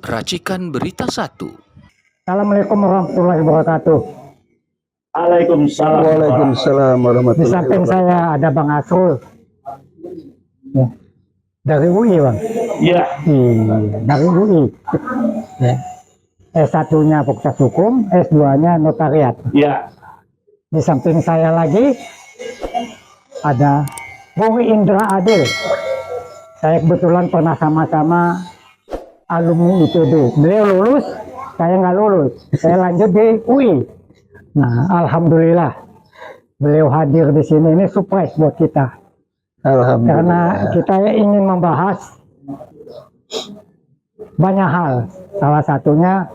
Racikan Berita 1. Assalamualaikum warahmatullahi wabarakatuh. Waalaikumsalam. Waalaikumsalam Di warahmatullahi samping wabarakatuh. saya ada Bang Asrul. Ya. Dari UI, Bang. Ya, Dari UI. Ya. S1-nya Fakultas Hukum, S2-nya Notariat. ya, Di samping saya lagi ada Bung Indra Adil. Saya kebetulan pernah sama-sama alumni IPB. Beliau lulus, saya nggak lulus. Saya lanjut di UI. Nah, alhamdulillah beliau hadir di sini. Ini surprise buat kita. Alhamdulillah. Karena kita ingin membahas banyak hal. Salah satunya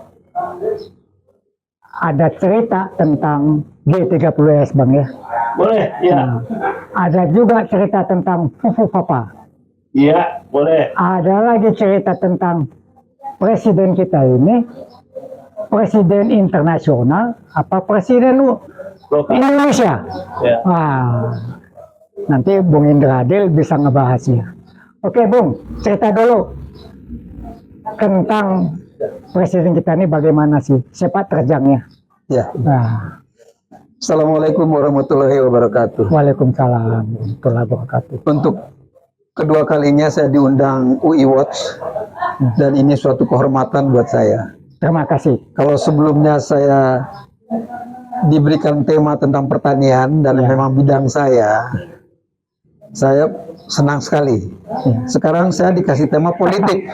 ada cerita tentang G30S, Bang, ya. boleh, ya, Nah, ada juga cerita tentang Fufu Papa. ya, boleh, Ada lagi cerita tentang presiden kita ini, presiden internasional apa presiden lokal, Indonesia. ya, Wah, nanti Bung Indra Adil bisa ngebahasnya. Oke, Bung, cerita dulu tentang presiden kita ini bagaimana sih sepak terjangnya. Ya. Nah, Assalamualaikum warahmatullahi wabarakatuh. Waalaikumsalam warahmatullahi wabarakatuh. Untuk kedua kalinya saya diundang UI Watch dan ini suatu kehormatan buat saya. Terima kasih. Kalau sebelumnya saya diberikan tema tentang pertanian dan memang bidang saya senang sekali. Sekarang saya dikasih tema politik.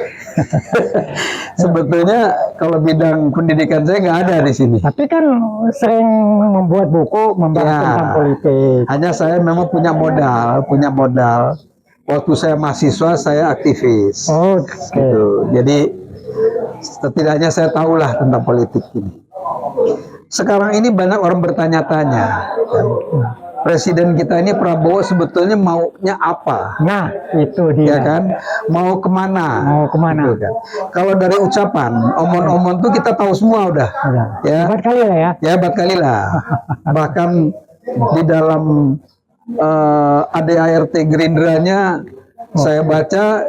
Sebetulnya kalau bidang pendidikan saya nggak ada di sini. Tapi kan sering membuat buku membahas Ya. tentang politik. Hanya saya memang punya modal. Waktu saya mahasiswa saya aktivis. Oh, Gitu. Jadi setidaknya saya tahulah tentang politik ini. Sekarang ini banyak orang bertanya-tanya. Presiden kita ini Prabowo sebetulnya maunya apa? Nah, itu Ya dia. kan? Mau kemana? Mau kemana? Gitu kan. Kalau dari ucapan, omong-omong tuh kita tahu semua udah. Udah. Ya. Hebat kali lah ya. Ya hebat kali lah. Bahkan di dalam ADART Gerindranya saya baca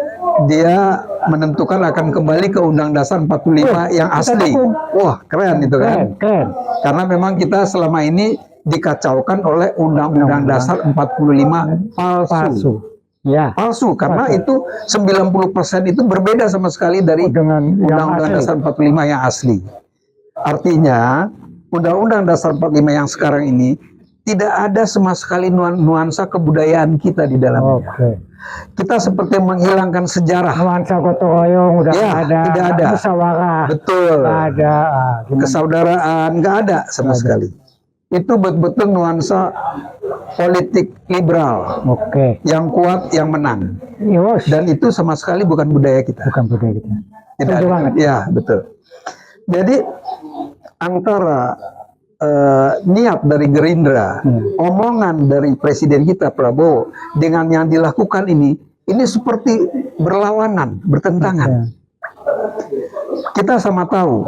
dia menentukan akan kembali ke Undang Dasar 45 yang kita asli. dukung. Wah, keren itu kan. Keren. Karena memang kita selama ini dikacaukan oleh Undang-Undang Dasar 45 palsu. Palsu. Ya. Palsu karena Palsu. itu 90% itu berbeda sama sekali dari Dengan yang Undang-Undang asli. Dasar 45 yang asli. Artinya, Undang-Undang Dasar 45 yang sekarang ini tidak ada sama sekali nuansa kebudayaan kita di dalamnya. Oke. Kita seperti menghilangkan sejarah. Nuansa gotong royong udah Ya, nggak ada. tidak ada. Musyawarah. Betul. Nggak ada. Gimana? Kesaudaraan nggak ada sama sekali. Itu betul-betul nuansa politik liberal. Oke. Yang kuat, yang menang. Yos. Dan itu sama sekali bukan budaya kita. Bukan budaya kita. Tidak Setuju ada. banget. Ya, betul. Jadi antara niat dari Gerindra, omongan dari presiden kita Prabowo dengan yang dilakukan ini seperti berlawanan, bertentangan. Ya. Kita sama tahu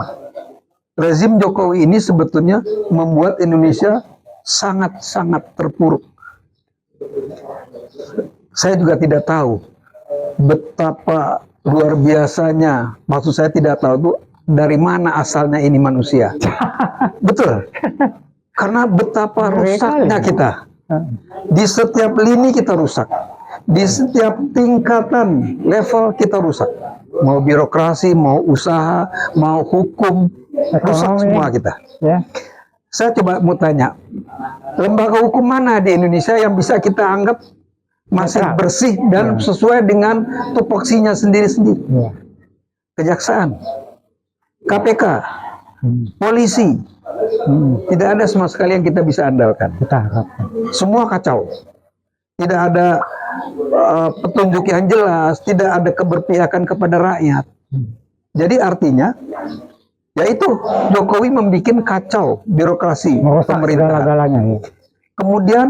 rezim Jokowi ini sebetulnya membuat Indonesia sangat-sangat terpuruk. Saya juga tidak tahu betapa luar biasanya, maksud saya tidak tahu tuh dari mana asalnya ini manusia. Betul. Karena betapa rusaknya kita. Di setiap lini kita rusak. Di setiap tingkatan level kita rusak. Mau birokrasi, mau usaha, mau hukum, rusak Ekonomi. semua kita. Ya. Saya coba mau tanya, lembaga hukum mana di Indonesia yang bisa kita anggap masih Netral. bersih dan sesuai dengan tupoksinya sendiri-sendiri? Ya. Kejaksaan, KPK, polisi, tidak ada sama sekali yang kita bisa andalkan. Kita harapkan. Semua kacau. Tidak ada petunjuk yang jelas, tidak ada keberpihakan kepada rakyat. Jadi artinya, yaitu Jokowi membuat kacau birokrasi Merusak pemerintah. segala-galanya. Ya. Kemudian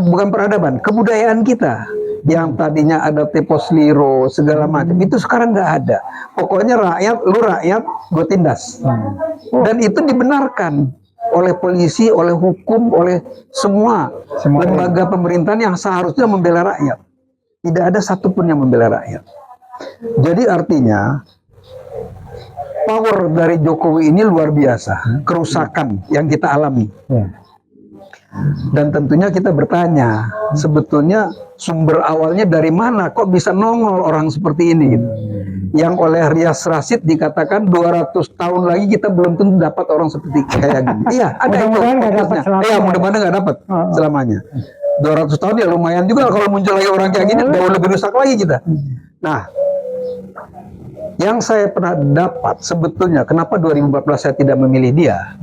bukan peradaban, kebudayaan kita yang tadinya ada tepos liro segala macam itu sekarang nggak ada. Pokoknya rakyat, gue tindas. Dan itu dibenarkan oleh polisi, oleh hukum, oleh semua lembaga pemerintahan yang seharusnya membela rakyat. Tidak ada satupun yang membela rakyat. Jadi artinya power dari Jokowi ini luar biasa, kerusakan yang kita alami. Ya. Dan tentunya kita bertanya, sebetulnya sumber awalnya dari mana? Kok bisa nongol orang seperti ini? Gitu. Yang oleh Rias Rasid dikatakan 200 tahun lagi kita belum tentu dapat orang seperti kayak gini. Iya, ada itu. Mudah-mudahan nggak dapat selamanya. Iya, mudah-mudahan nggak dapat selamanya. 200 tahun ya lumayan juga kalau muncul lagi orang kayak gini, jauh lebih rusak lagi kita. Nah, yang saya pernah dapat sebetulnya, kenapa 2014 saya tidak memilih dia?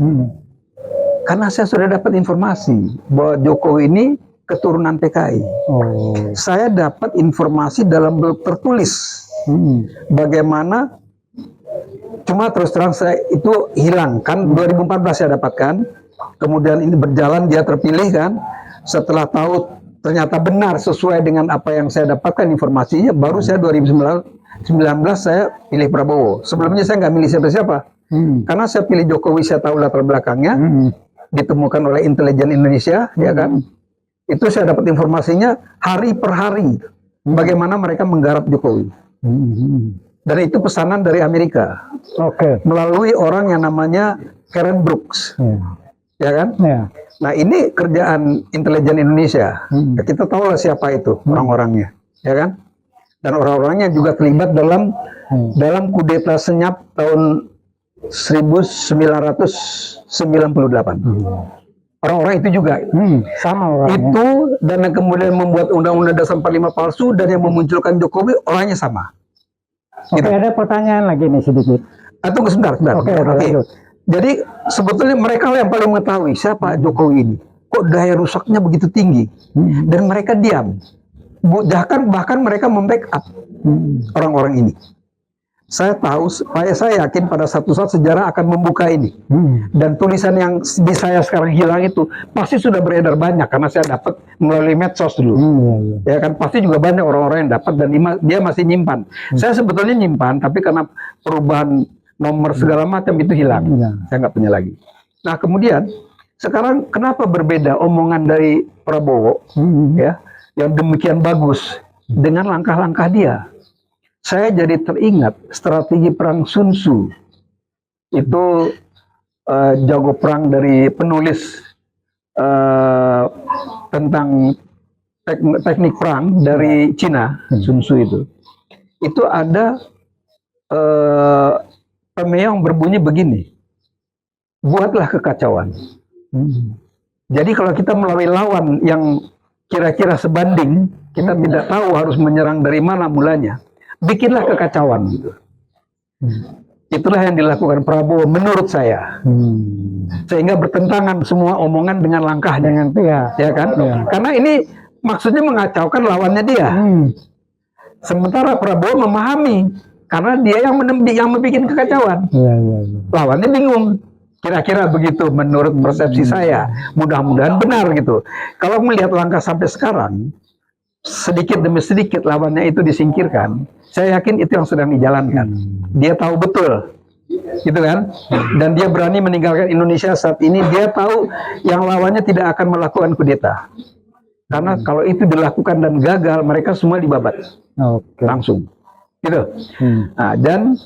Karena saya sudah dapat informasi bahwa Jokowi ini keturunan PKI. Oh. Saya dapat informasi dalam bentuk tertulis. Bagaimana, cuma terus terang saya itu hilang kan, 2014 saya dapatkan. Kemudian ini berjalan, dia terpilih kan. Setelah tahu ternyata benar sesuai dengan apa yang saya dapatkan informasinya, baru saya 2019 saya pilih Prabowo. Sebelumnya saya nggak milih siapa-siapa. Karena saya pilih Jokowi, saya tahu latar belakangnya. Ditemukan oleh intelijen Indonesia, ya kan? Itu saya dapat informasinya hari per hari, bagaimana mereka menggarap Jokowi. Dan itu pesanan dari Amerika, melalui orang yang namanya Karen Brooks, ya kan? Nah ini kerjaan intelijen Indonesia. Kita tahu lah siapa itu orang-orangnya, ya kan? Dan orang-orangnya juga terlibat dalam kudeta senyap tahun 1998. Orang-orang itu juga Sama orangnya. itu, dan yang kemudian membuat undang-undang dasar 45 palsu dan yang memunculkan Jokowi orangnya sama. Oke, ada pertanyaan lagi nih sedikit. Tunggu sebentar. Oke, lanjut. Jadi sebetulnya mereka lah yang paling mengetahui siapa Jokowi ini. Kok daya rusaknya begitu tinggi, dan mereka diam. Bahkan mereka membackup orang-orang ini. Saya tahu, saya yakin pada satu saat sejarah akan membuka ini. Dan tulisan yang di saya sekarang hilang itu pasti sudah beredar banyak, karena saya dapat melalui medsos dulu. Ya kan, pasti juga banyak orang-orang yang dapat dan dia masih nyimpan. Saya sebetulnya nyimpan, tapi karena perubahan nomor segala macam itu hilang. Saya nggak punya lagi. Nah kemudian sekarang kenapa berbeda omongan dari Prabowo, ya, yang demikian bagus dengan langkah-langkah dia? Saya jadi teringat strategi perang Sun Tzu. Itu jago perang dari penulis tentang teknik perang dari Cina, Sun Tzu itu. Itu ada pemeyong berbunyi begini: buatlah kekacauan. Jadi kalau kita melalui lawan yang kira-kira sebanding, kita tidak tahu harus menyerang dari mana mulanya. Bikinlah kekacauan gitu. Itulah yang dilakukan Prabowo menurut saya. Sehingga bertentangan semua omongan dengan langkahnya, ya kan? Karena ini maksudnya mengacaukan lawannya dia. Sementara Prabowo memahami, karena dia yang membuat kekacauan. Lawannya bingung. Kira-kira begitu menurut persepsi saya. Mudah-mudahan benar gitu. Kalau melihat langkah sampai sekarang, sedikit demi sedikit lawannya itu disingkirkan. Saya yakin itu yang sedang dijalankan. Dia tahu betul, gitu kan? Dan dia berani meninggalkan Indonesia saat ini. Dia tahu yang lawannya tidak akan melakukan kudeta. Karena kalau itu dilakukan dan gagal, mereka semua dibabat langsung, gitu. Nah, dan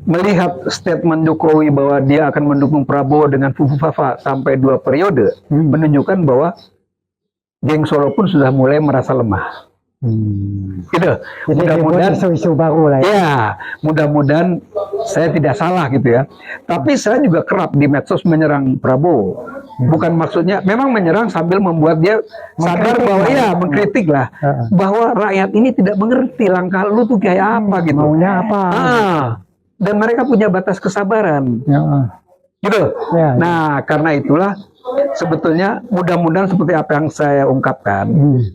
melihat statement Jokowi bahwa dia akan mendukung Prabowo dengan fufu-fafa sampai 2 periode, menunjukkan bahwa geng Solo pun sudah mulai merasa lemah. Gitu. Mudah-mudahan isu baru lah. Ya, mudah-mudahan saya tidak salah gitu ya. Tapi saya juga kerap di medsos menyerang Prabowo. Bukan maksudnya, memang menyerang sambil membuat dia sadar bahwa mengkritik lah, bahwa rakyat ini tidak mengerti langkah lu tuh kayak apa gitu. Maunya apa? Dan mereka punya batas kesabaran. Gitu. Nah, karena itulah sebetulnya mudah-mudahan seperti apa yang saya ungkapkan,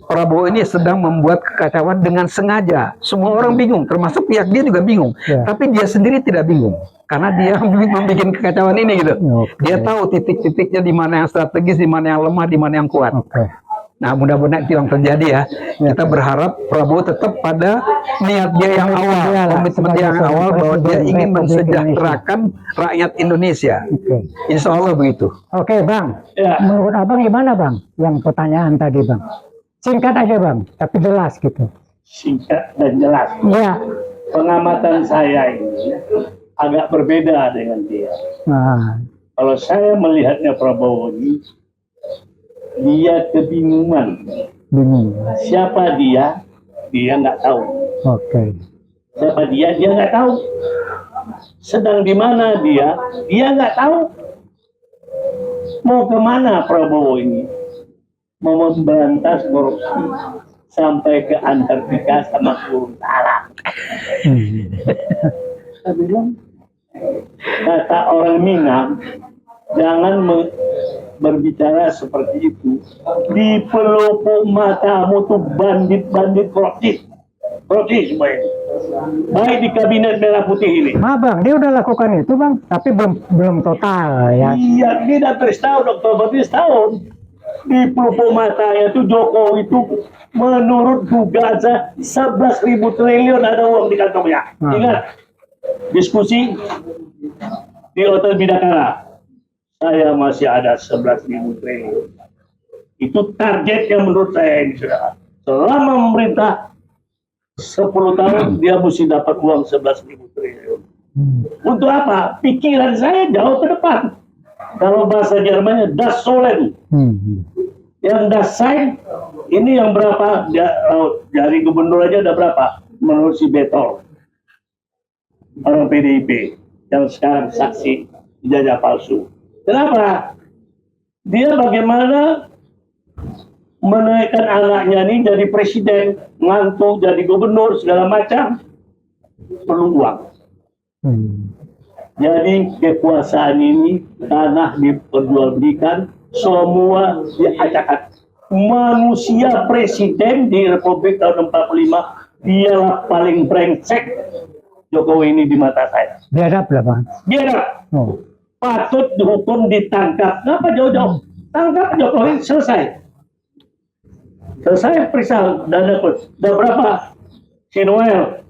Prabowo ini sedang membuat kekacauan dengan sengaja. Semua orang bingung, termasuk pihak dia juga bingung. Tapi dia sendiri tidak bingung, karena dia membuat kekacauan ini gitu. Dia tahu titik-titiknya di mana yang strategis, di mana yang lemah, di mana yang kuat. Nah, mudah-mudahan itu yang terjadi ya. Kita berharap Prabowo tetap pada niat dia yang awal, komitmen dia yang awal, bahwa dia ingin mensejahterakan rakyat Indonesia. Insya Allah begitu. Oke, Bang. Menurut Abang gimana, Bang? Yang pertanyaan tadi, Bang. Singkat aja, Bang, tapi jelas gitu. Singkat dan jelas. Ya. Pengamatan saya ini, agak berbeda dengan dia. Nah, Kalau saya melihatnya Prabowo ini, dia kebingungan. bingung. Siapa dia? Dia nggak tahu. Oke. Siapa dia? Dia nggak tahu. Sedang di mana dia? Dia nggak tahu. Mau kemana Prabowo ini? Mau memberantas korupsi sampai ke Antartika sama Gorontalo. Saya bilang, kata orang Minang, jangan berbicara seperti itu. Di pelupuk matamu tuh bandit-bandit korupsi. Korupsi semua ini. Baik di kabinet merah putih ini. Bang, dia udah lakukan itu bang, tapi belum total ya. Iya, tidak setahun, Oktober ini setahun. Di pelupuk matanya itu Jokowi itu menurut dugaan saya 11.000 triliun ada uang di kantongnya. Ingat, diskusi di Hotel Bidakara. Saya masih ada 11.000 triliun. Itu target yang menurut saya ini sudah. Selama memerintah 10 tahun dia mesti dapat uang 11.000 triliun. Untuk apa? Pikiran saya jauh ke depan. Kalau bahasa Jermannya das Sollen. Yang das Sein ini yang berapa? Dari gubernur aja ada berapa? Menurut si Betol. Orang PDIP yang sekarang saksi ijazah palsu. Kenapa? Dia bagaimana menaikkan anaknya ini jadi presiden, ngantuk jadi gubernur segala macam, perlu uang. Jadi kekuasaan ini tanah diperjualbelikan, semua diacak-acak. Manusia presiden di Republik tahun 45 dialah paling brengsek. Jokowi ini di mata saya. Biadab lah bang. Biadab. Oh. Patut dihukum, ditangkap. Kenapa jauh-jauh? Tangkap Jokowi, selesai. Selesai periksa dana pun. Udah berapa? Si Noel,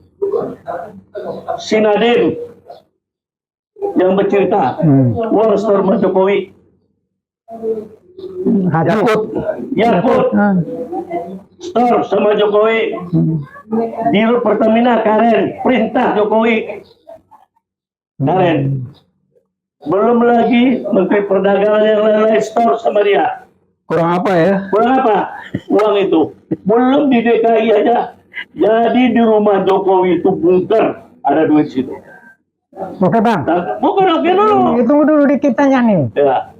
si Nadiem yang bercerita uang store Jokowi, Yakut store sama Jokowi, Dirut Pertamina Karen, perintah Jokowi Karen. Belum lagi Menteri Perdagangan yang lain-lain store sama dia. Kurang apa ya? Kurang apa? Uang itu. Belum di DKI aja. Jadi di rumah Jokowi itu bunker. Ada duit situ. Oke bang. Bukan oke dulu. Tunggu dulu dikit tanya nih. Ya.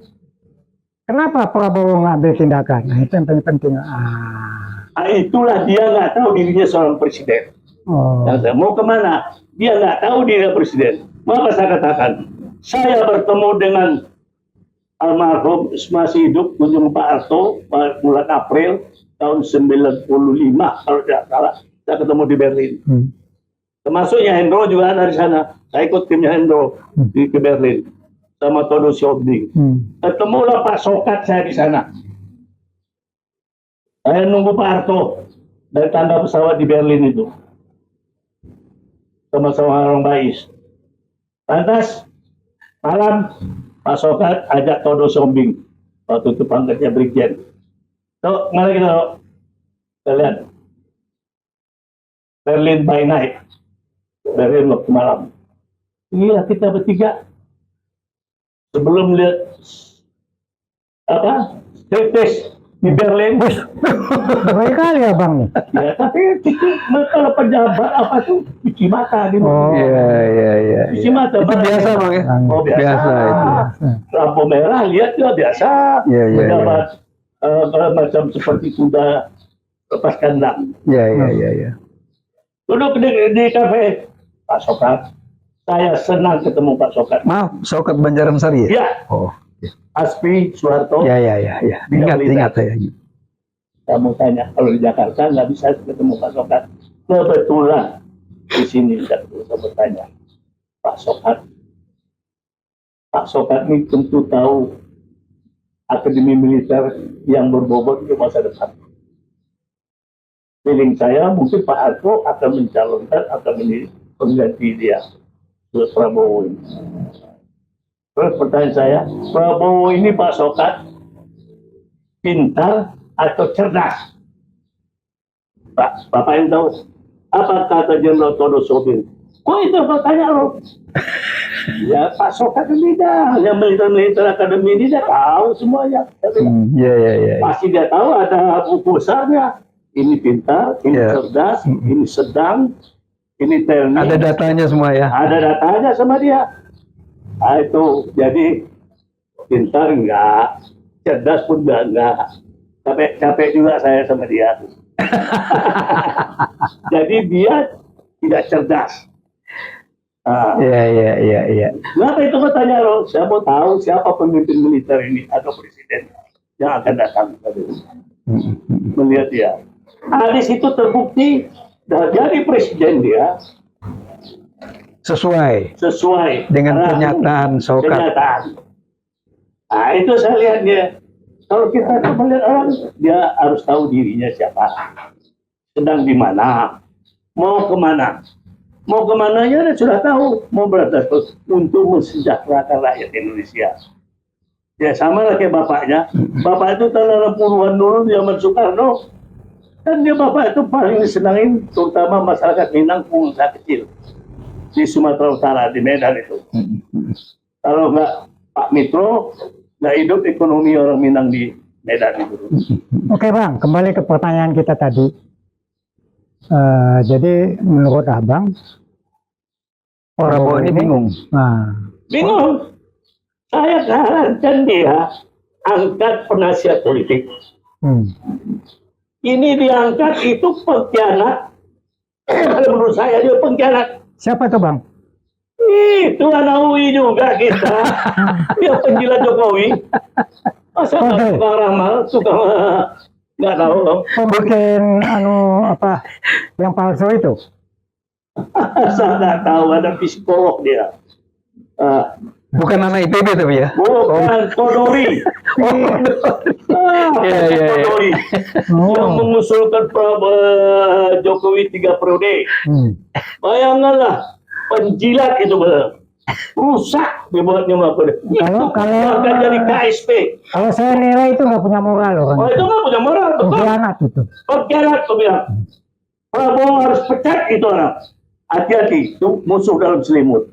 Kenapa Prabowo ngambil tindakan? Nah, itu yang paling penting. Nah, itulah dia nggak tahu dirinya seorang presiden. Oh. Mau kemana? Dia nggak tahu dirinya presiden. Maka saya katakan, saya bertemu dengan almarhum masih hidup kunjung Pak Harto bulan April tahun 95 kalau tidak salah, saya ketemu di Berlin. Termasuknya Hendro juga ada di sana. Saya ikut timnya Hendro ke Berlin sama Todo Siobding. Ketemulah Pak Sokat saya di sana. Saya nunggu Pak Harto dari tanda pesawat di Berlin itu. Sama-sama orang Bais. Lantas malam Pak Sokat ajak Todo Sombing waktu itu pangkatnya Brigjen. So, mari kita lihat Berlin by night, Berlin waktu malam. Iya kita bertiga sebelum lihat apa striptease di Berlin. Baik kali ya bang nih. Ya, tapi kalau pejabat apa tuh cuci mata di Oh. Iya. cuci mata. Itu biasa bang ya? Oh, Biasa itu. Lampu merah lihat juga biasa. Iya. Pejabat macam seperti kuda lepas kandang. Iya. Duduk di kafe Pak Sokat. Saya senang ketemu Pak Sokat. Maaf, Sokat Banjaran Sari ya? Ya, Oh. Aspi Soeharto. Ya. Ingat saya. Kamu tanya kalau di Jakarta nggak bisa ketemu Pak Sokat. Kebetulan di sini saya bertanya Pak Sokat. Pak Sokat ini tentu tahu akademi militer yang berbobot untuk masa depan. Feeling saya mungkin Pak Harto akan mencalonkan akan menjadi pengganti dia Prabowo ini. Terus pertanyaan saya, Prabowo ini Pak Sokat pintar atau cerdas? Bapak yang tahu apa kata Jenderal Todo Sobing? Kok itu pertanyaan lo? Ya Pak Akademi dah, yang militer akademi ini dia tahu semuanya. Iya, iya, iya. Pasti dia tahu ada buku besarnya. Ini pintar, ini Ya. cerdas, ini sedang, ini teknik. Ada datanya semua ya. Ada datanya sama dia. Nah, itu jadi pintar enggak, cerdas pun enggak. Capek juga saya sama dia. Jadi dia tidak cerdas. Nah, Iya, iya, iya, iya. kenapa itu katanya Ron? Saya mau tahu siapa pemimpin militer ini atau presiden yang akan datang. Melihat dia. Nah, di situ terbukti dan jadi presiden dia Sesuai sesuai dengan arahan pernyataan Soekarno. kenyataan. Nah, itu saya lihat dia. Kalau kita tuh melihat orang, dia harus tahu dirinya siapa, sedang di mana, mau kemana. Mau kemananya dia sudah tahu, mau beratas untuk mensejahterakan rakyat Indonesia. Ya sama lah kayak bapaknya. Bapak itu tahun 60-an dulu zaman Soekarno. Dan dia bapak itu paling disenangin, terutama masyarakat Minang pengusaha kecil. Di Sumatera Utara, di Medan itu. Kalau nggak Pak Mitro, nggak hidup ekonomi orang Minang di Medan itu. Oke Bang, kembali ke pertanyaan kita tadi. Jadi menurut Abang, Prabowo ini bingung. Nah, Bingung. Saya sarankan dia angkat penasihat politik. Ini diangkat itu pengkhianat. Kalau menurut saya dia pengkhianat. siapa tuh Bang? Itu anak UI juga kita. Dia penjilat Jokowi. Masa Oke. tukang ramal, tukang nggak tahu. Pembikin apa yang palsu itu? Saya nggak tahu, ada psikolog dia. Bukan anak IPB tapi ya. Bukan Kodori. Iya, iya, iya. Kodori. Yang mengusulkan Jokowi 3 periode. Bayangkanlah, penjilat itu benar. Rusak dibuatnya sama periode. Kalau- Akan jadi KSP. Kalau saya nilai itu nggak punya moral loh. Oh itu nggak punya moral, betul. Pengkhianat itu. Pengkhianat tuh bilang. Prabowo harus pecat itu orang. Hati-hati, itu musuh dalam selimut.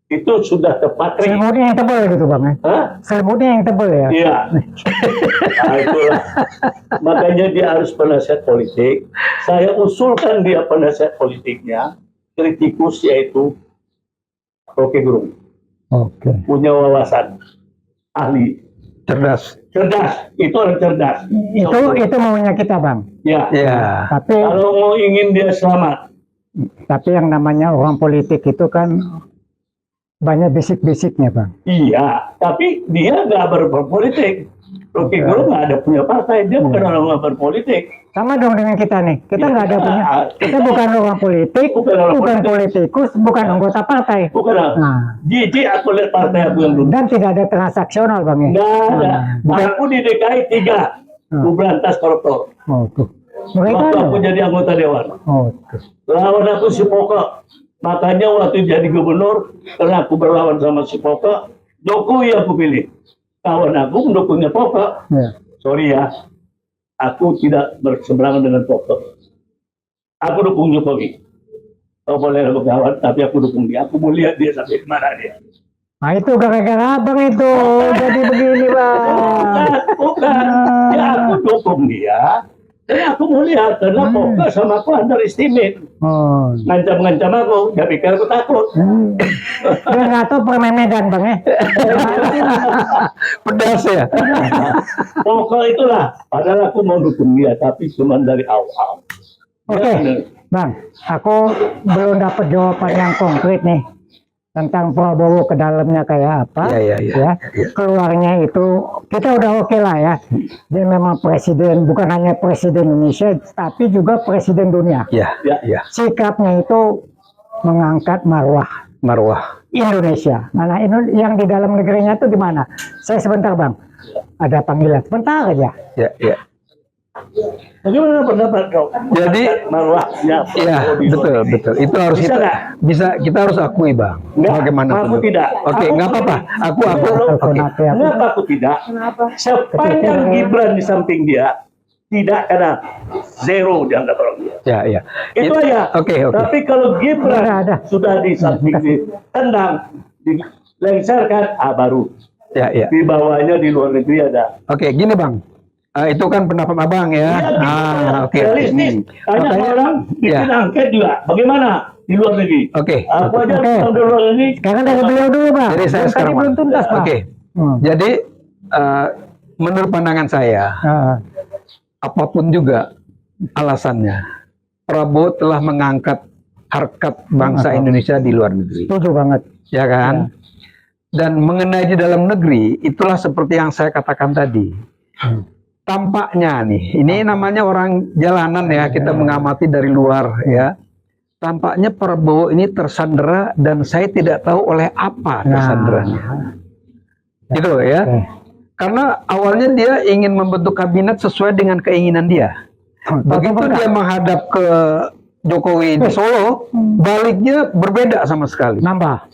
Itu sudah tepat. Selimutnya yang tebal gitu Bang ya? Hah? Selimutnya yang tebal ya? Iya. Nah, itulah. Makanya dia harus penasihat politik. Saya usulkan dia penasihat politiknya, kritikus yaitu Rocky Gerung. Oke. Punya wawasan, ahli, Cerdas. cerdas. Itu orang cerdas. Itu maunya kita Bang. Ya. Ya. Tapi Kalau mau ingin dia selamat, yang namanya orang politik itu kan banyak bisik-bisiknya Bang. iya. Tapi dia nggak berpolitik. Rocky Gerung nggak ada punya partai. Dia bukan orang yang berpolitik. Sama dong dengan kita nih. Kita nggak ada punya. Kita bukan orang politik, Bukan orang bukan politik. politikus, bukan anggota partai. Bukan. Nah, Jijik aku lihat partai aku yang dulu. dan tidak ada transaksional Bang ya? Nggak ada. Nah, Aku di DKI 3. Aku berantas koruptor. oh tuh. Mereka Waktu loh. aku jadi anggota dewan. Oh tuh. Lawan aku si Poka. Makanya waktu jadi gubernur, karena aku berlawan sama si Poka, Jokowi aku pilih. Kawan aku mendukungnya Poka. Ya. Sorry ya, aku tidak berseberangan dengan Poka. Aku dukung Jokowi. Kau boleh berkawan, tapi aku dukung dia. Aku mau lihat dia sampai kemana dia. Nah itu gara-gara Abang itu jadi begini Bang. Bukan. Ya aku dukung dia. Dan aku mau lihat, karena Poka sama aku underestimate. Oh. Ngancam-ngancam aku, dia pikir aku takut. Dia nggak tahu permen Medan Bang ya. Pedas ya. Pokok itulah, padahal aku mau dukung dia, tapi cuma dari awal. Oke, Bang, aku belum dapat jawaban yang konkret nih tentang Prabowo ke dalamnya kayak apa. Iya, iya. Keluarnya itu kita udah oke lah ya. Dia memang presiden, bukan hanya presiden Indonesia, tapi juga presiden dunia. Ya, ya. Sikapnya itu mengangkat marwah Indonesia. Mana yang di dalam negerinya itu di mana? Saya sebentar Bang, ada panggilan. Sebentar aja. Ya, ya. Bagaimana pendapat kau? Jadi, marwahnya. Iya, betul. Itu harus Bisa kita nggak? kita harus akui, Bang. Nggak, Bagaimana aku pendapat? tidak. Oke, nggak apa-apa. Aku. Oke. Kenapa aku tidak? Sepanjang Gibran di samping dia, tidak karena zero dianggap orang dia. Ya, ya. Itu aja. Oke. Tapi kalau Gibran Ada. sudah di samping ditendang, dilengsarkan, baru Ya, ya. di bawahnya di luar negeri ada. Oke, gini Bang. Itu kan pendapat Abang ya. Oke. Realistis. Banyak Makanya- orang bikin ya. angket juga. Bagaimana di luar negeri? Oke. Aku aja Oke. di luar negeri. Sekarang dari beliau dulu, Pak. Jadi saya Tadi sekarang belum tuntas, Pak. Oke. Jadi menurut pandangan saya, Ah, apapun juga alasannya, Prabowo telah mengangkat harkat bangsa Indonesia di luar negeri, setuju banget. ya kan? Dan mengenai di dalam negeri, itulah seperti yang saya katakan tadi. Tampaknya nih, ini namanya orang jalanan ya, kita mengamati dari luar ya. Tampaknya Prabowo ini tersandera dan saya tidak tahu oleh apa tersanderanya. Gitu loh ya. Oke. Karena awalnya dia ingin membentuk kabinet sesuai dengan keinginan dia. Begitu dia menghadap ke Jokowi di Solo, baliknya berbeda sama sekali. Nambah.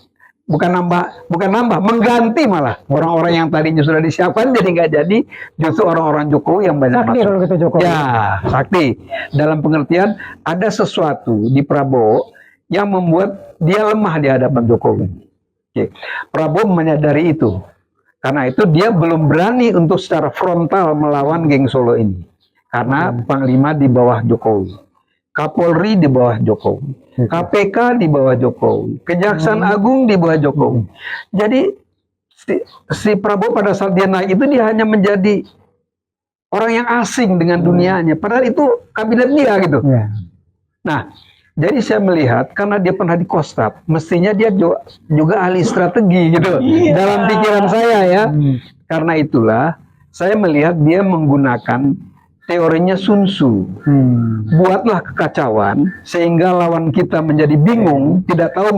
Bukan nambah, mengganti malah. Orang-orang yang tadinya sudah disiapkan jadi nggak jadi, justru orang-orang Jokowi yang banyak Sakti masuk. kalau kita Jokowi. Ya, sakti. Dalam pengertian ada sesuatu di Prabowo yang membuat dia lemah di hadapan Jokowi. Oke. Prabowo menyadari itu. Karena itu dia belum berani untuk secara frontal melawan geng Solo ini. Karena Panglima di bawah Jokowi. Kapolri di bawah Jokowi. KPK di bawah Jokowi. Kejaksaan Agung di bawah Jokowi. Jadi si Prabowo pada saat dia naik itu dia hanya menjadi orang yang asing dengan dunianya. Padahal itu kabinet dia gitu. Ya. Nah, jadi saya melihat karena dia pernah di Kostrat, mestinya dia juga ahli strategi gitu dalam pikiran saya ya. Karena itulah saya melihat dia menggunakan teorinya Sun Tzu. Buatlah kekacauan sehingga lawan kita menjadi bingung, tidak tahu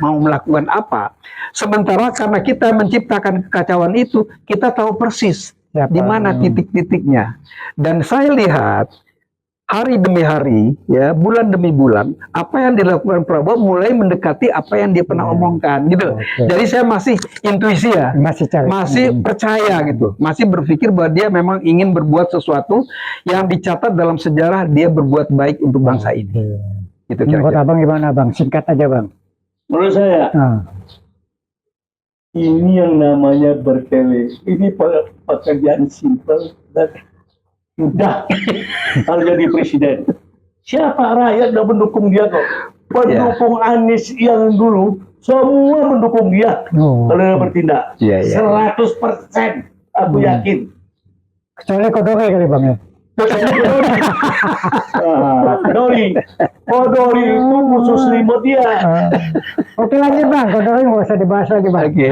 mau melakukan apa. Sementara karena kita menciptakan kekacauan itu, kita tahu persis di mana titik-titiknya. Dan saya lihat hari demi hari, ya, bulan demi bulan, apa yang dilakukan Prabowo mulai mendekati apa yang dia pernah omongkan, gitu. Jadi saya masih intuisi ya, masih percaya gitu, masih berpikir bahwa dia memang ingin berbuat sesuatu yang dicatat dalam sejarah dia berbuat baik untuk bangsa ini. Gitu Menurut kira-kira. Abang gimana, Bang? Singkat aja, Bang. Menurut saya, ini yang namanya bertele. Ini pekerjaan simpel dan mudah kalau jadi presiden. Siapa rakyat udah mendukung dia kok? Pendukung Anies yang dulu semua mendukung dia kalau dia bertindak. 100% aku yakin. Kecuali Kodori kali, Bang ya. Kodori itu musuh selimut dia. Oke, lanjut, Bang. Kodori nggak usah dibahas lagi, Bang. Oke.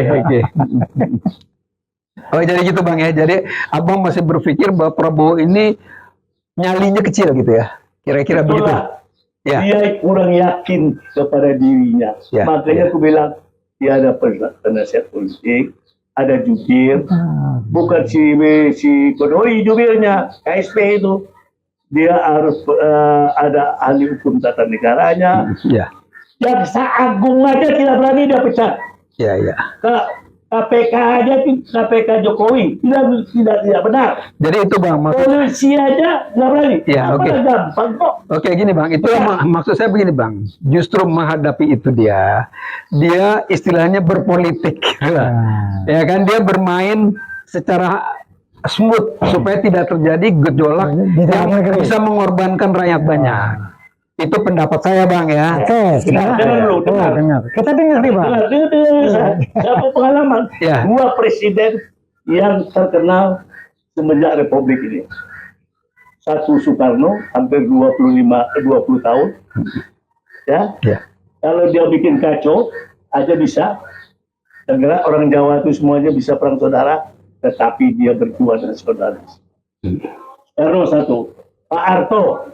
Oh jadi gitu Bang ya. Jadi Abang masih berpikir bahwa Prabowo ini nyalinya kecil gitu ya. Kira-kira begitu. Ya. Dia kurang yakin kepada dirinya. Ya, Makanya aku bilang dia ada penasihat politik, ada jubir, bukan si Kodori jubirnya, KSP itu. Dia harus ada ahli hukum tata negaranya. Ya. Jaksa Agung aja tidak berani dia pecat. Ya. KPK aja, KPK Jokowi tidak benar. Jadi itu Bang, Polisi aja nggak berani. Ya, oke. Gampang kok. Oke gini Bang, itu maksud saya begini Bang. Justru menghadapi itu dia istilahnya berpolitik, ya kan, dia bermain secara smooth supaya tidak terjadi gejolak yang bisa mengorbankan rakyat banyak. Itu pendapat saya Bang ya. Oke, sekarang dengar. Kita dengar nih, Bang. Satu pengalaman. Ya. Dua presiden yang terkenal semenjak Republik ini. Satu Soekarno, hampir 20 tahun. Ya. Kalau dia bikin kacau, aja bisa. Karena orang Jawa itu semuanya bisa perang saudara, tetapi dia berdua dengan saudara. Soekarno satu. Pak Harto,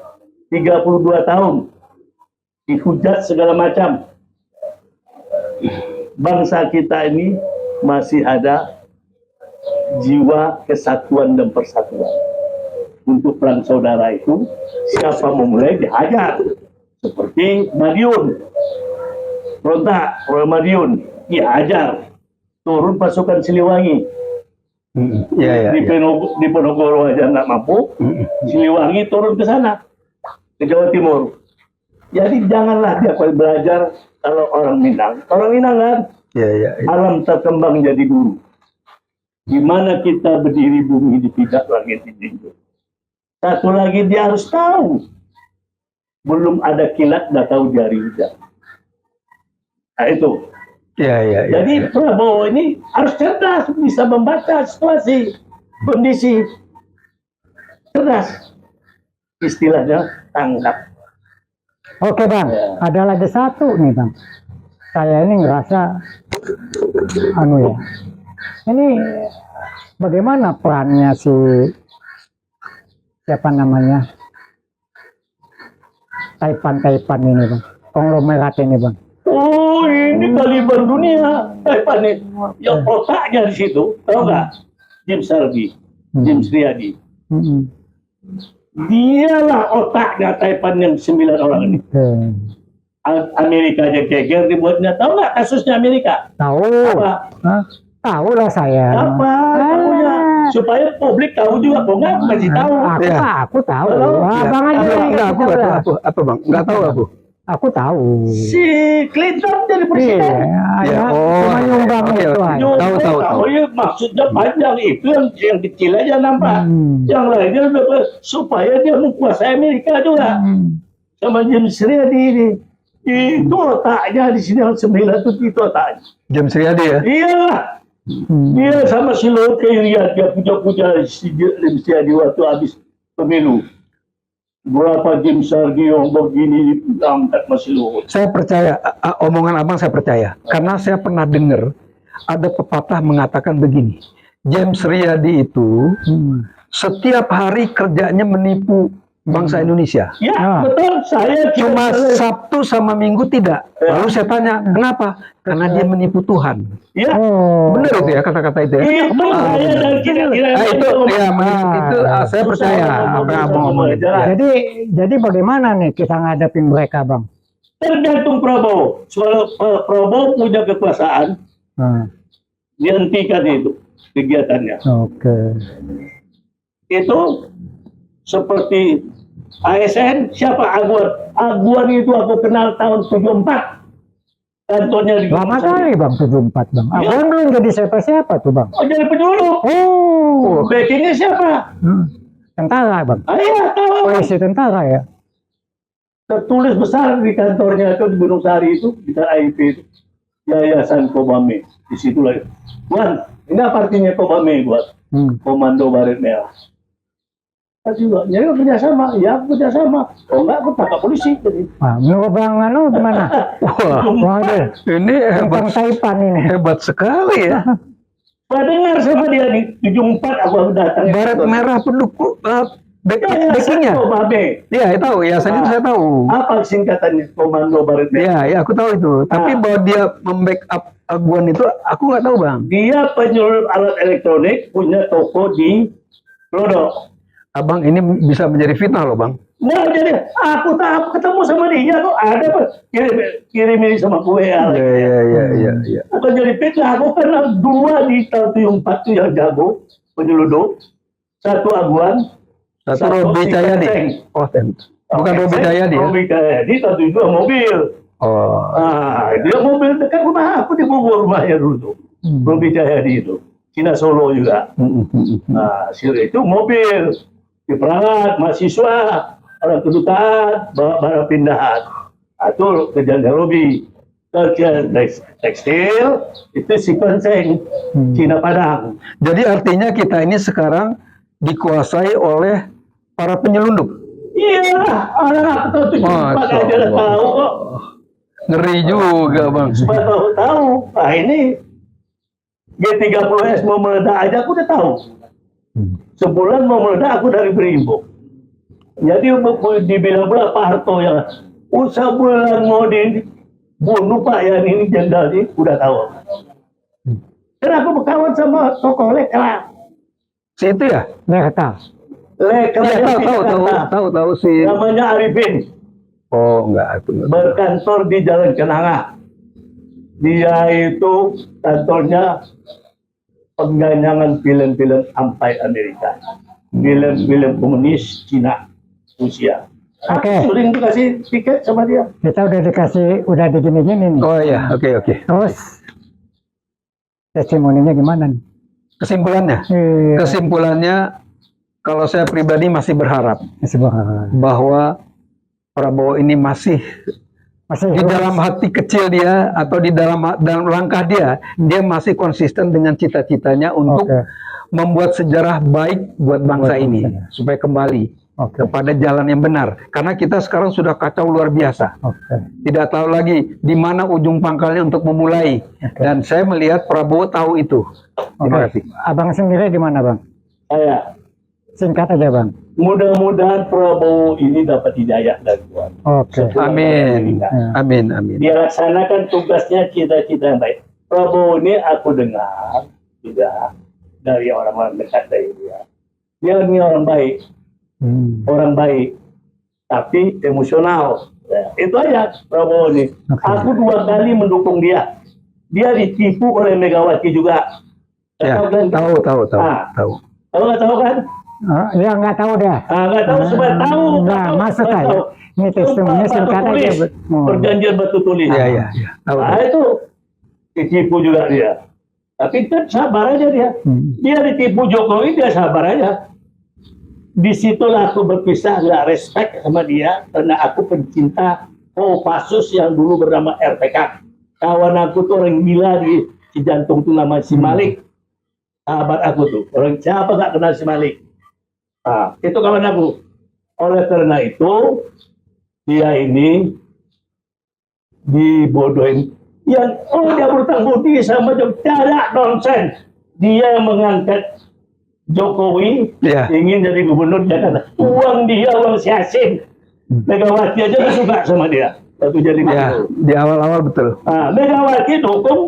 32 tahun dihujat segala macam. Bangsa kita ini masih ada jiwa kesatuan dan persatuan. Untuk perang saudara itu siapa memulai dihajar. Seperti Madiun, Ronta, Madiun dihajar, turun pasukan Siliwangi. Di Penogoro aja nggak mampu, Siliwangi turun ke sana, ke Jawa Timur. Jadi janganlah dia belajar kalau orang Minang. Orang Minang kan Ya, ya, ya. Alam terkembang jadi dulu. Di mana kita berdiri bumi di tidak langit itu. Satu lagi dia harus tahu. Belum ada kilat, dah tahu jari hujan. Nah itu. Ya, ya, ya. Jadi Prabowo ini harus cerdas, bisa membaca situasi, kondisi. Cerdas. Istilahnya tanggap. Oke Bang, Ya. ada lagi satu nih Bang. Saya ini ngerasa, ya, ini bagaimana perannya si siapa namanya Taipan ini Bang, konglomerat ini Bang. Oh, ini Taliban dunia. Panik. Yang otaknya di situ, tahu nggak? James Riyadi. Hmm. Dialah otaknya Taipan yang 9 orang ini. Amerika aja geger dibuatnya. Tahu nggak kasusnya Amerika? Tahu. Apa? Hah? Tahu lah saya. Apa? Tahunya. Supaya publik tahu juga. Kok nggak kasih tahu. Aku tahu. Halo? Wah, Bang aja. Enggak, aku nggak tahu apa Bang? Nggak tahu aku. Aku tahu. Si Clinton jadi presiden. Iya, Ya, ya, oh, cuma ya, nyumbang oke, itu oke. aja. Tahu. Oh iya, maksudnya panjang itu yang kecil aja nampak. Yang lainnya supaya dia menguasai Amerika juga. Sama James Riyadi ini. Itu otaknya di sini yang 9 itu otaknya. James Riyadi ya? Iya. Dia sama si Loke Riyad, dia puja-puja si James Riyadi waktu habis pemilu. Berapa James Riyadi yang begini diangkat masih Luhut. Saya percaya, omongan abang saya percaya. Karena saya pernah dengar ada pepatah mengatakan begini. James Riyadi itu setiap hari kerjanya menipu bangsa Indonesia. Ya, Ah. betul. Saya Cuma Sabtu sama Minggu tidak. Lalu saya tanya, kenapa? Karena dia menipu Tuhan. Ya, Oh. Benar itu ya kata-kata itu ya? itu saya dan kira-kira Itu ya menipu itu saya percaya apa yang abang ngomongin. Ya. Jadi bagaimana nih kita ngadepin mereka Bang? tergantung Prabowo. Soal Prabowo punya kekuasaan, dihentikan itu kegiatannya. Oke. Itu seperti ASN, siapa Aguan? Aguan itu aku kenal tahun 74. Kantornya di Lama kali Bang, 74 Bang. Ya. Abang belum jadi siapa-siapa tuh Bang. Oh, jadi penyuluh. Oh. Backingnya siapa? Tentara Bang. Iya, tahu. Polisi tentara ya. Tertulis besar di kantornya itu di Gunung Sari itu, di AIP itu. Yayasan Kobame. Di situ lagi. Buan, ini apa artinya Kobame buat? Komando Baret Merah. Juga, jadi kerjasama, ya kerjasama. Oh enggak, aku tangkap polisi. Jadi. Nah, menurut Bang Anu gimana? Wah, Waduh, ini tentang Taipan ini. hebat sekali ya. Saya dengar sama dia di 74 aku datang. Baret Merah pendukung backingnya. Kobame. Iya, tahu ya. Saya saya tahu. Apa singkatannya Komando Baret Merah? Ya, aku tahu itu. Tapi bahwa dia membackup Aguan itu, aku nggak tahu bang. Dia penyuluh alat elektronik, punya toko di Lodo. Abang ini bisa menjadi fitnah loh bang. Nah, jadi aku ketemu sama dia tuh ada apa? Kirim ini sama kue ya. Iya. Bukan jadi fitnah, aku kenal 2 di tahun 74 tuh yang jago penyelundup. Satu Aguan, Satu Robi si Cahyadi. Kenteng. Oh, bukan Robi Cahyadi ya? Robi Cahyadi, satu juga mobil. Oh. Nah, dia mobil dekat rumah aku di Bogor rumahnya dulu. Robi Cahyadi itu. Cina Solo juga. Nah, itu mobil. Diperangat, mahasiswa, orang kedutaan, bawa barang pindahan. Itu kerjaan Robi. Kerja tekstil, itu si Kenteng, Cina Padang. Jadi artinya kita ini sekarang dikuasai oleh para penyelundup. Iya, orang tahu tuh Masya aja udah Allah. tahu kok. Ngeri juga bang. Supaya tahu. Nah ini G30S mau meledak aja aku udah tahu. Sebulan mau meledak aku dari Brimo. Jadi dibilang pula Pak Harto yang sebulan mau dibunuh Pak yang ini jenderal ini udah tahu. Dan aku berkawan sama tokoh Lekra. Si itu ya? Lekra. Lekra Iya tahu si. namanya Arifin. Oh enggak. Berkantor di Jalan Kenanga. Dia itu kantornya pengganyangan film-film sampai Amerika, film-film komunis Cina, Rusia. Oke. Sering dikasih tiket sama dia. Kita udah digini-gini nih. Oh iya, oke. Terus testimoninya gimana nih? Kesimpulannya, Iya, kesimpulannya kalau saya pribadi masih berharap sebuah bahwa Prabowo ini masih masih di dalam hati kecil dia atau di dalam langkah dia masih konsisten dengan cita-citanya untuk Oke. membuat sejarah baik buat bangsa Buat ini bangsa. supaya kembali Oke. kepada jalan yang benar. Karena kita sekarang sudah kacau luar biasa. Oke. Tidak tahu lagi di mana ujung pangkalnya untuk memulai. Oke. Dan saya melihat Prabowo tahu itu. Terima Oke. kasih. Abang sendiri gimana bang? Saya Singkat aja bang. mudah-mudahan Prabowo ini dapat hidayah dari Tuhan. Oke. Amin. Ya. Amin. Amin. Dia laksanakan tugasnya cita-cita yang baik. Prabowo ini aku dengar juga dari orang-orang dekat dari dia. Dia ini orang baik, orang baik, tapi emosional. Ya, itu aja Prabowo ini. Oke. Aku 2 kali mendukung dia. Dia ditipu oleh Megawati juga. Ya, Tahu kan? tahu. Tahu nggak tahu kan? Ya nggak tahu dah. Nggak tahu, semua tahu. Nggak tahu, masuk nggak aja. tahu. Ini testimoni Sumpah singkat batu aja. tulis. Perjanjian batu tulis. Iya. Tahu. Nah itu ditipu juga dia. Tapi kan sabar aja dia. Dia ditipu Jokowi, dia sabar aja. Disitulah aku berpisah, nggak respect sama dia karena aku pencinta Kopassus yang dulu bernama RPK. Kawan aku tuh orang gila di Cijantung tuh nama si Malik. Sahabat aku tuh. Orang siapa nggak kenal si Malik? Nah, itu kawan aku. Oleh karena itu dia ini dibodohin. Yang dia berutang budi sama Jokowi, tidak nonsen. Dia yang mengangkat Jokowi Iya. ingin jadi gubernur Jakarta. Uang dia, uang si Hasim. Megawati aja nggak suka sama dia waktu jadi Ya, gubernur. di awal-awal betul. Nah, Megawati dukung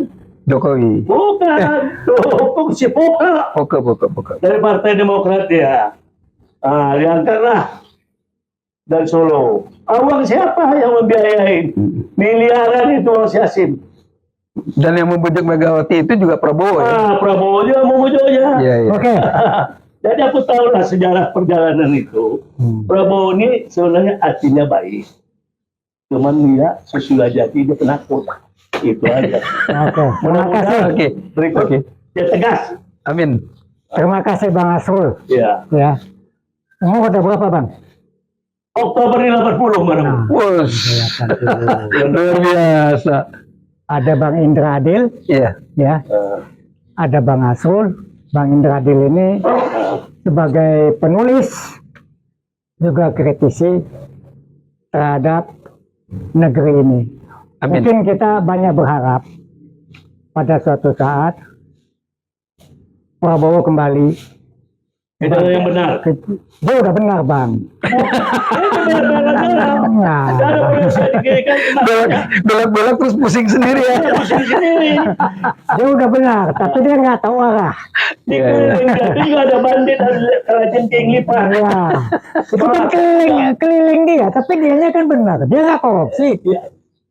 Jokowi. dukung si Poka Oke. dari Partai Demokrat dia. Diangkatlah dari Solo. Uang siapa yang membiayain? Miliaran itu uang si Hasim. Dan yang membujuk Megawati itu juga Prabowo ya. Prabowo juga membujuknya. Iya. Oke. Jadi aku tahu lah sejarah perjalanan itu. Prabowo ini sebenarnya hatinya baik. Cuman dia sesudah jadi dia penakut. Itu aja. Oke. Terima kasih. Oke. Berikut Oke. dia tegas. Amin. Terima kasih Bang Asrul. Ya. Ya. Umur udah berapa Bang? Oktober 80 baru. Wus. Luar biasa. Ada Bang Indra Adil, Iya. ya. Ada Bang Asrul. Bang Indra Adil ini sebagai penulis juga kritisi terhadap negeri ini. Amin. Mungkin kita banyak berharap pada suatu saat Prabowo kembali. Itu yang benar. Dia udah benar Bang. Nah, Ada manusia dikirikan Belak-belak terus pusing sendiri ya. sendiri. dia udah benar, tapi dia nggak tahu arah. Dikeliling jadi nggak ada bandit dan rajin king lipat. Ya, itu kan keliling dia, tapi dianya kan benar. Dia nggak korupsi. Ya.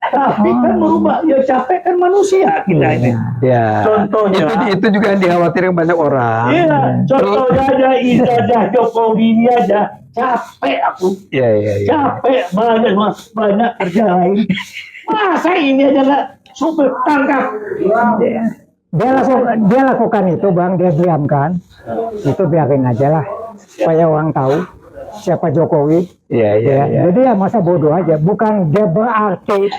Tapi kan merubah, ya capek kan manusia kita ini. Ya. Contohnya. Itu juga yang dikhawatirkan banyak orang. Iya, contohnya aja ijazah Jokowi ini aja capek aku, Iya. capek banyak kerja lain. Masa ini aja nggak supir tangkap? Dia lakukan itu Bang, dia diamkan. Itu biarin aja lah, supaya orang tahu siapa Jokowi. Iya. Jadi ya masa bodoh aja, bukan dia berarti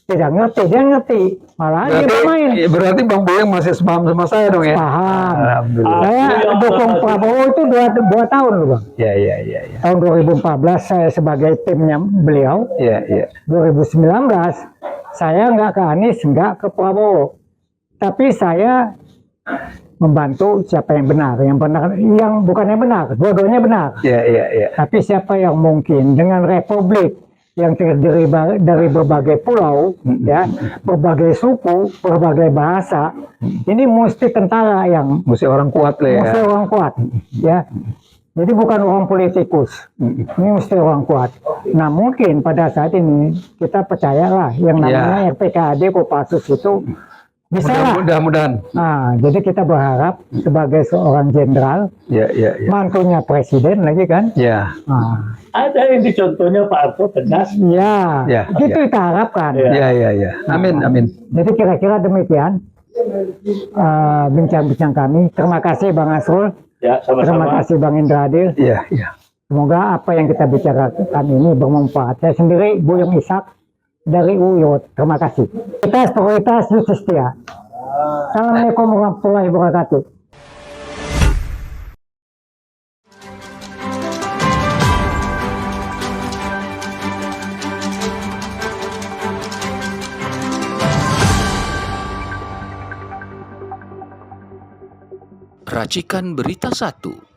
tidak ngerti, dia ngerti, malah dia bermain. Berarti Bang Boyeng masih sepaham sama saya dong ya? Paham. Alhamdulillah. Saya dukung Prabowo itu 2 tahun loh Bang. Iya. Tahun 2014 saya sebagai timnya beliau. Iya. 2019 saya nggak ke Anies, nggak ke Prabowo, tapi saya membantu siapa yang benar, yang bukan yang benar, dua-duanya benar. Iya. Tapi siapa yang mungkin dengan republik yang terdiri dari berbagai pulau, ya, berbagai suku, berbagai bahasa, ini mesti tentara yang Mesti orang kuat lah ya. mesti orang kuat, ya. Jadi bukan orang politikus, ini mesti orang kuat. Nah mungkin pada saat ini kita percayalah yang namanya RPKAD Kopassus itu bisa lah. Mudah-mudahan. Nah, jadi kita berharap sebagai seorang jenderal, Iya. mantunya presiden lagi kan? Iya. Nah, Ada yang contohnya Pak Arto tegas. ya, Ya, itu kita harapkan. Ya. Iya. Amin. Jadi kira-kira demikian. bincang-bincang kami. Terima kasih Bang Asrul. Ya, Terima sama-sama. kasih Bang Indradil. Iya, iya. Semoga apa yang kita bicarakan ini bermanfaat. Saya sendiri Buyung Ishak dari Uyut. Terima kasih. Kita prioritas Yustistia. Assalamualaikum warahmatullahi wabarakatuh. Racikan Berita 1